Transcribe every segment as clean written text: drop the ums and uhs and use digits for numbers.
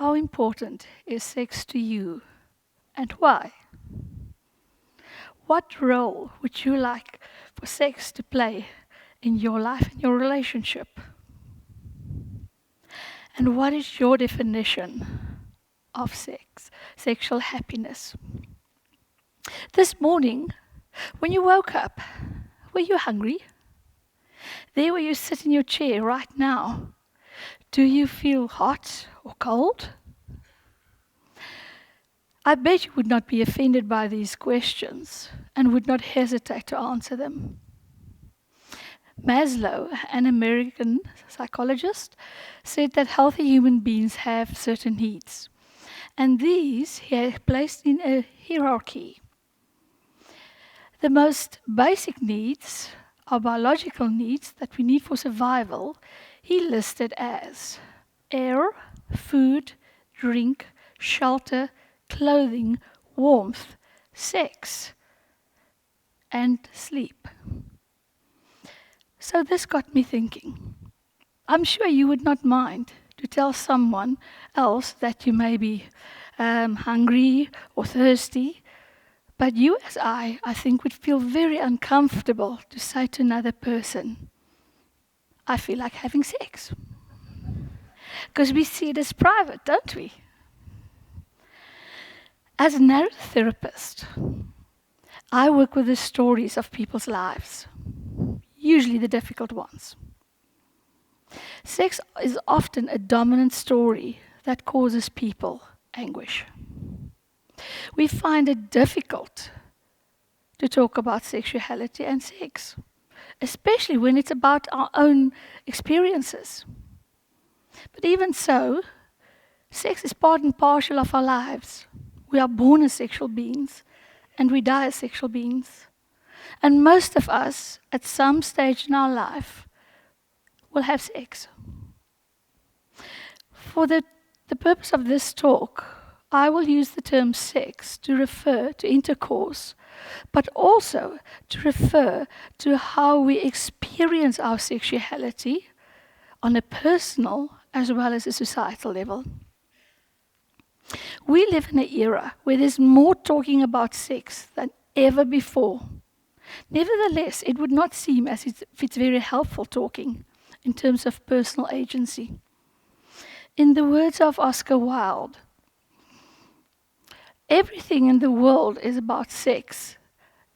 How important is sex to you and why? What role would you like for sex to play in your life, in your relationship? And what is your definition of sex, sexual happiness? This morning, when you woke up, were you hungry? There where you sit in your chair right now, do you feel hot or cold? I bet you would not be offended by these questions and would not hesitate to answer them. Maslow, an American psychologist, said that healthy human beings have certain needs. And these he has placed in a hierarchy. The most basic needs are biological needs that we need for survival. He listed as air, food, drink, shelter, clothing, warmth, sex, and sleep. So this got me thinking. I'm sure you would not mind to tell someone else that you may be hungry or thirsty, but you as I think would feel very uncomfortable to say to another person, I feel like having sex. Because we see it as private, don't we? As a narrative therapist, I work with the stories of people's lives, usually the difficult ones. Sex is often a dominant story that causes people anguish. We find it difficult to talk about sexuality and sex, especially when it's about our own experiences. But even so, sex is part and parcel of our lives. We are born as sexual beings, and we die as sexual beings. And most of us, at some stage in our life, will have sex. For the purpose of this talk, I will use the term sex to refer to intercourse, but also to refer to how we experience our sexuality on a personal as well as a societal level. We live in an era where there's more talking about sex than ever before. Nevertheless, it would not seem as if it's very helpful talking in terms of personal agency. In the words of Oscar Wilde, everything in the world is about sex,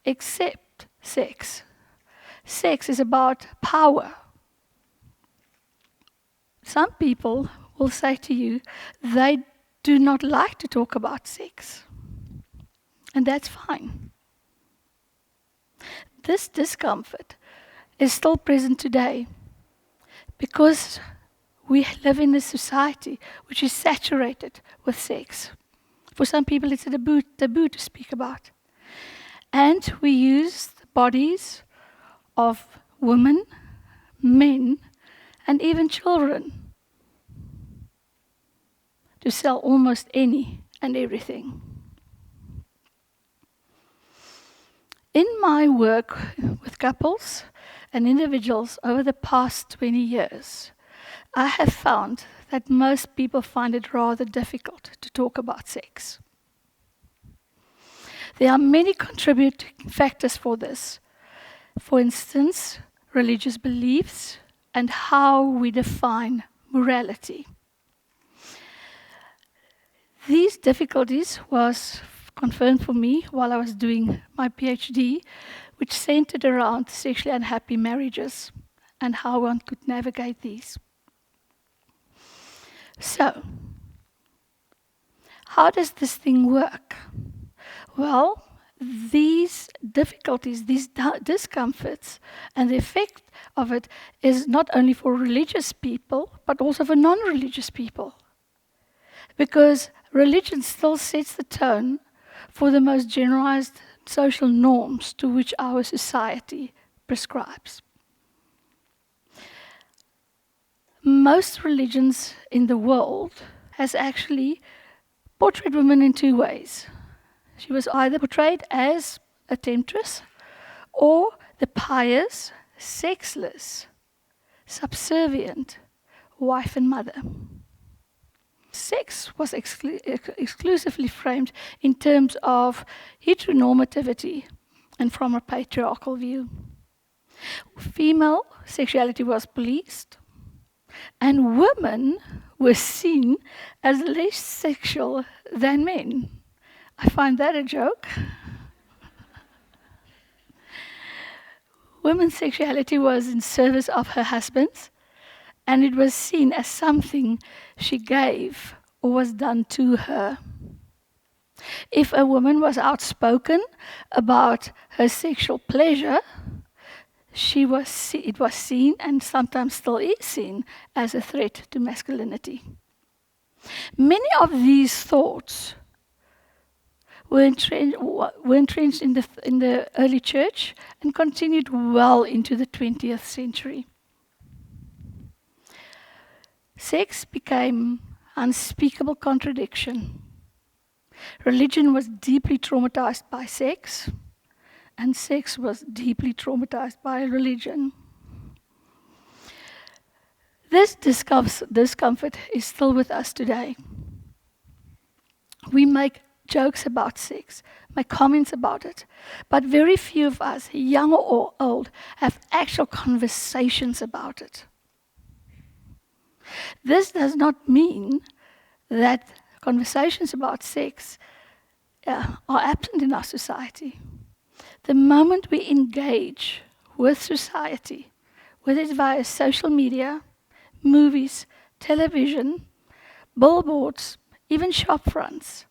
except sex. Sex is about power. Some people will say to you they do not like to talk about sex. And that's fine. This discomfort is still present today because we live in a society which is saturated with sex. For some people, it's a taboo to speak about. And we use the bodies of women, men, and even children to sell almost any and everything. In my work with couples and individuals over the past 20 years, I have found that most people find it rather difficult to talk about sex. There are many contributing factors for this. For instance, religious beliefs and how we define morality. These difficulties was confirmed for me while I was doing my PhD, which centered around sexually unhappy marriages and how one could navigate these. So, how does this thing work? Well, these difficulties, these discomforts, and the effect of it is not only for religious people, but also for non-religious people. Because religion still sets the tone for the most generalized social norms to which our society prescribes. Most religions in the world has actually portrayed women in two ways. She was either portrayed as a temptress or the pious, sexless, subservient wife and mother. sex was exclusively framed in terms of heteronormativity and from a patriarchal view. Female sexuality was policed, and women were seen as less sexual than men. I find that a joke. Women's sexuality was in service of her husbands, and it was seen as something she gave or was done to her. If a woman was outspoken about her sexual pleasure, it was seen, and sometimes still is seen, as a threat to masculinity. Many of these thoughts were entrenched in the early church and continued well into the 20th century. Sex became unspeakable contradiction. Religion was deeply traumatized by sex, and sex was deeply traumatized by religion. This discomfort is still with us today. We make jokes about sex, make comments about it, but very few of us, young or old, have actual conversations about it. This does not mean that conversations about sex are absent in our society. The moment we engage with society, whether it's via social media, movies, television, billboards, even shop fronts,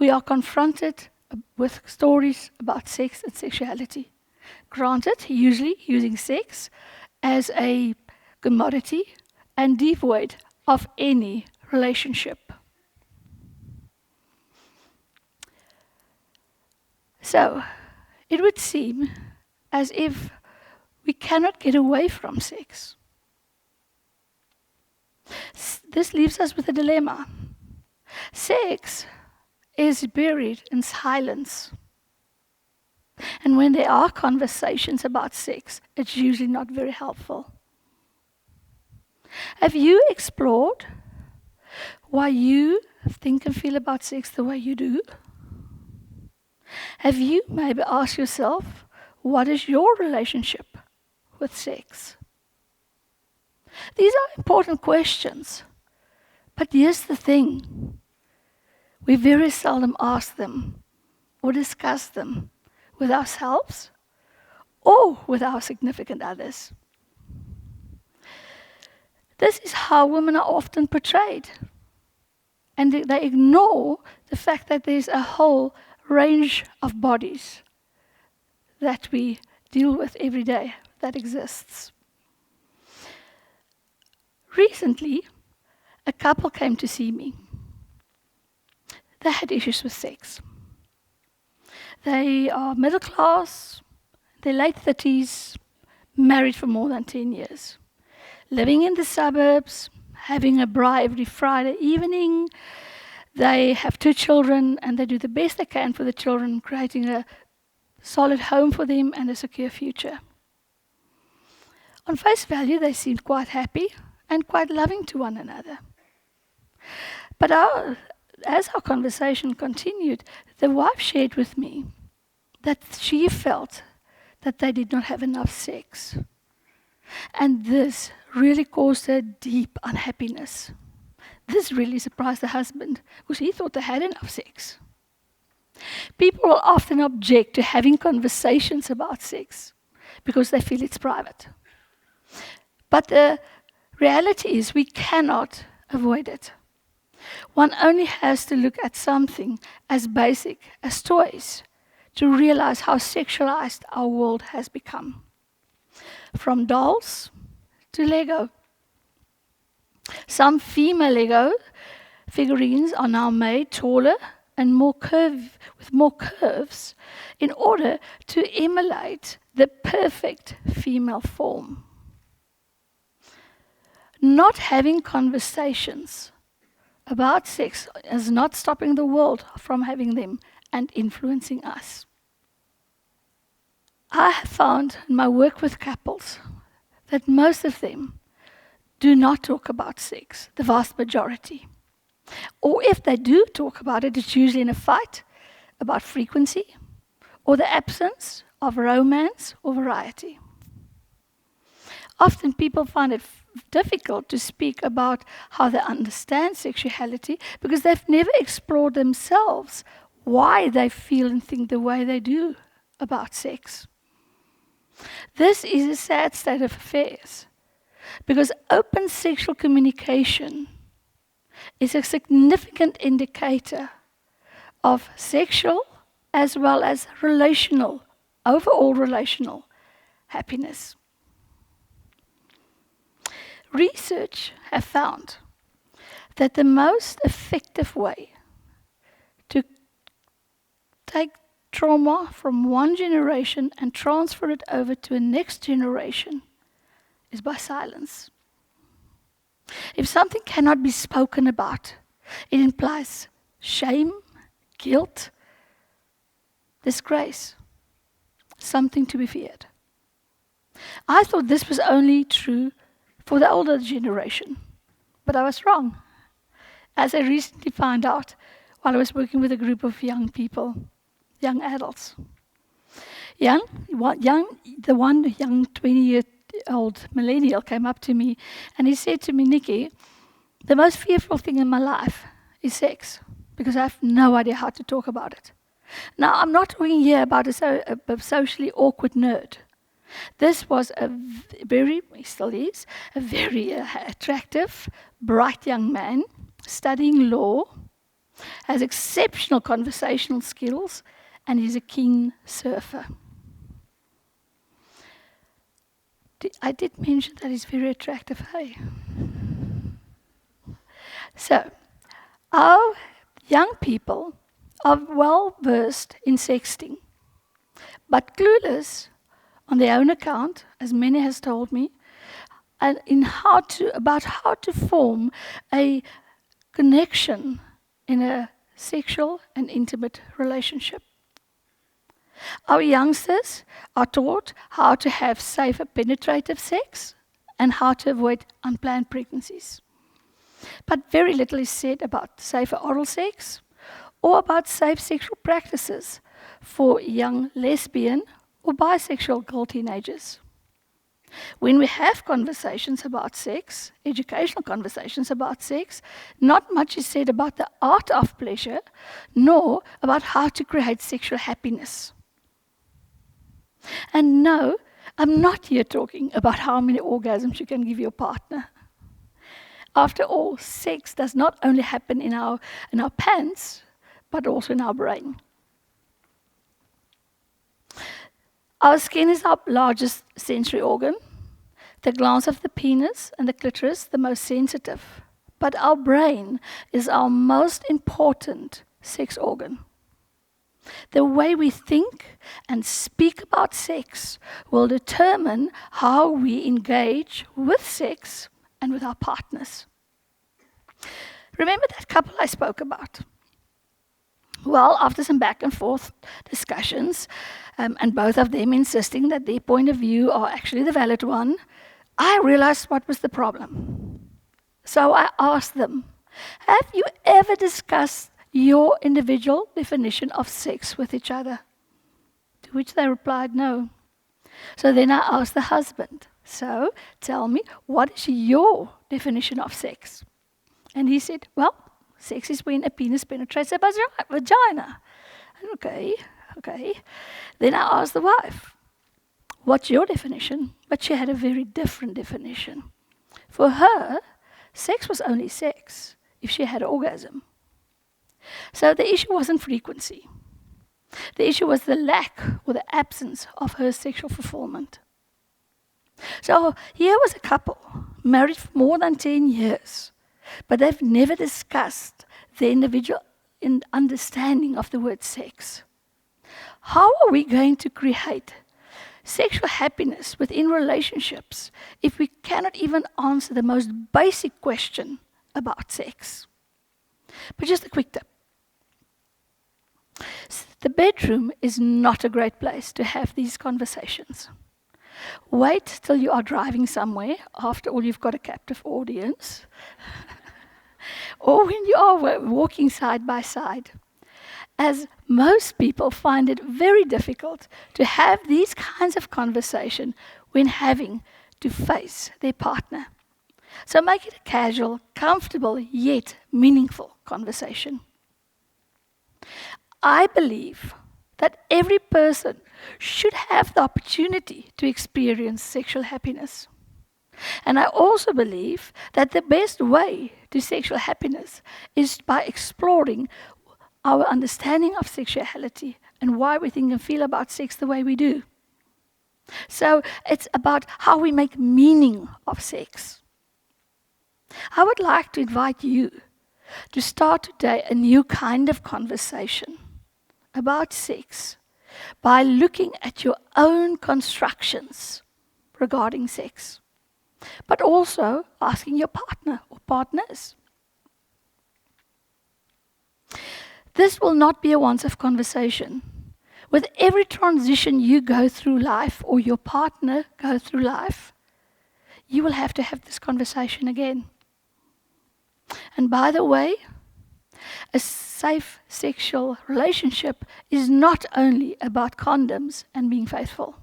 we are confronted with stories about sex and sexuality. Granted, usually using sex as a commodity and devoid of any relationship. So, it would seem as if we cannot get away from sex. This leaves us with a dilemma. Sex is buried in silence. And when there are conversations about sex, it's usually not very helpful. Have you explored why you think and feel about sex the way you do? Have you maybe asked yourself, what is your relationship with sex? These are important questions, but here's the thing. We very seldom ask them or discuss them with ourselves or with our significant others. This is how women are often portrayed. And they ignore the fact that there's a whole range of bodies that we deal with every day that exists. Recently, a couple came to see me. They had issues with sex. They are middle class, their late 30s, married for more than 10 years, living in the suburbs, having a bra every Friday evening. They have 2 children, and they do the best they can for the children, creating a solid home for them and a secure future. On face value, they seemed quite happy and quite loving to one another. But as our conversation continued, the wife shared with me that she felt that they did not have enough sex. And this really caused her deep unhappiness. This really surprised the husband, because he thought they had enough sex. People will often object to having conversations about sex because they feel it's private. But the reality is we cannot avoid it. One only has to look at something as basic as toys to realize how sexualized our world has become. From dolls to Lego. Some female Lego figurines are now made taller and with more curves in order to emulate the perfect female form. Not having conversations about sex is not stopping the world from having them and influencing us. I have found in my work with couples that most of them do not talk about sex, the vast majority. Or if they do talk about it, it's usually in a fight about frequency or the absence of romance or variety. Often people find it difficult to speak about how they understand sexuality because they've never explored themselves why they feel and think the way they do about sex. This is a sad state of affairs because open sexual communication is a significant indicator of sexual as well as relational, overall relational happiness. Research have found that the most effective way to take trauma from one generation and transfer it over to a next generation is by silence. If something cannot be spoken about, it implies shame, guilt, disgrace, something to be feared. I thought this was only true for the older generation, but I was wrong, as I recently found out while I was working with a group of young people, young adults. The one young 20-year-old millennial came up to me and he said to me, "Nicki, the most fearful thing in my life is sex, because I have no idea how to talk about it." Now, I'm not talking here about a socially awkward nerd. This was he still is, a very attractive, bright young man, studying law, has exceptional conversational skills, and he's a keen surfer. I did mention that he's very attractive, hey? So, our young people are well versed in sexting, but clueless on their own account, as many has told me, and about how to form a connection in a sexual and intimate relationship. Our youngsters are taught how to have safer penetrative sex and how to avoid unplanned pregnancies. But very little is said about safer oral sex or about safe sexual practices for young lesbian or bisexual girl teenagers. When we have conversations about sex, educational conversations about sex, not much is said about the art of pleasure, nor about how to create sexual happiness. And no, I'm not here talking about how many orgasms you can give your partner. After all, sex does not only happen in our pants, but also in our brain. Our skin is our largest sensory organ, the glands of the penis and the clitoris the most sensitive. But our brain is our most important sex organ. The way we think and speak about sex will determine how we engage with sex and with our partners. Remember that couple I spoke about? Well, after some back and forth discussions, and both of them insisting that their point of view are actually the valid one, I realized what was the problem. So I asked them, have you ever discussed your individual definition of sex with each other? To which they replied, no. So then I asked the husband, so tell me, what is your definition of sex? And he said, well, sex is when a penis penetrates a vagina. Okay. Then I asked the wife, what's your definition? But she had a very different definition. For her, sex was only sex if she had an orgasm. So the issue wasn't frequency. The issue was the lack or the absence of her sexual fulfillment. So here was a couple, married for more than 10 years, but they've never discussed the individual understanding of the word sex. How are we going to create sexual happiness within relationships if we cannot even answer the most basic question about sex? But just a quick tip. The bedroom is not a great place to have these conversations. Wait till you are driving somewhere. After all, you've got a captive audience. Or when you are walking side by side. As most people find it very difficult to have these kinds of conversation when having to face their partner. So make it a casual, comfortable, yet meaningful conversation. I believe that every person should have the opportunity to experience sexual happiness. And I also believe that the best way to sexual happiness is by exploring our understanding of sexuality and why we think and feel about sex the way we do. So it's about how we make meaning of sex. I would like to invite you to start today a new kind of conversation about sex by looking at your own constructions regarding sex, but also asking your partner or partners. This will not be a once-off conversation. With every transition you go through life or your partner go through life, you will have to have this conversation again. And by the way, a safe sexual relationship is not only about condoms and being faithful.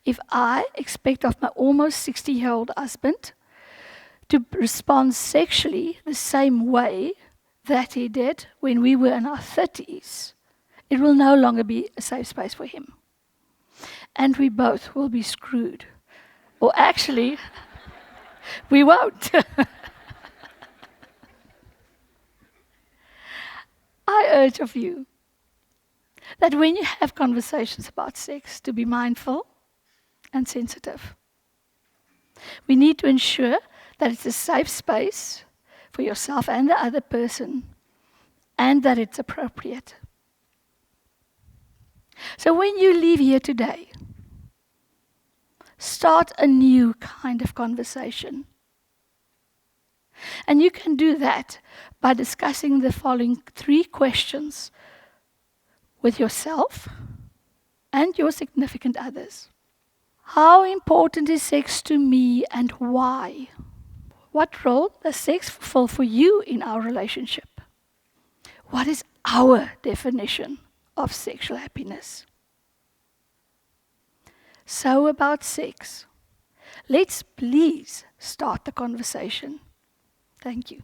If I expect of my almost 60-year-old husband to respond sexually the same way that he did when we were in our 30s, it will no longer be a safe space for him. And we both will be screwed. Or actually, we won't. I urge of you that when you have conversations about sex, to be mindful and sensitive. We need to ensure that it's a safe space for yourself and the other person, and that it's appropriate. So when you leave here today, start a new kind of conversation. And you can do that by discussing the following 3 questions with yourself and your significant others. How important is sex to me and why? What role does sex fulfill for you in our relationship? What is our definition of sexual happiness? So about sex, let's please start the conversation. Thank you.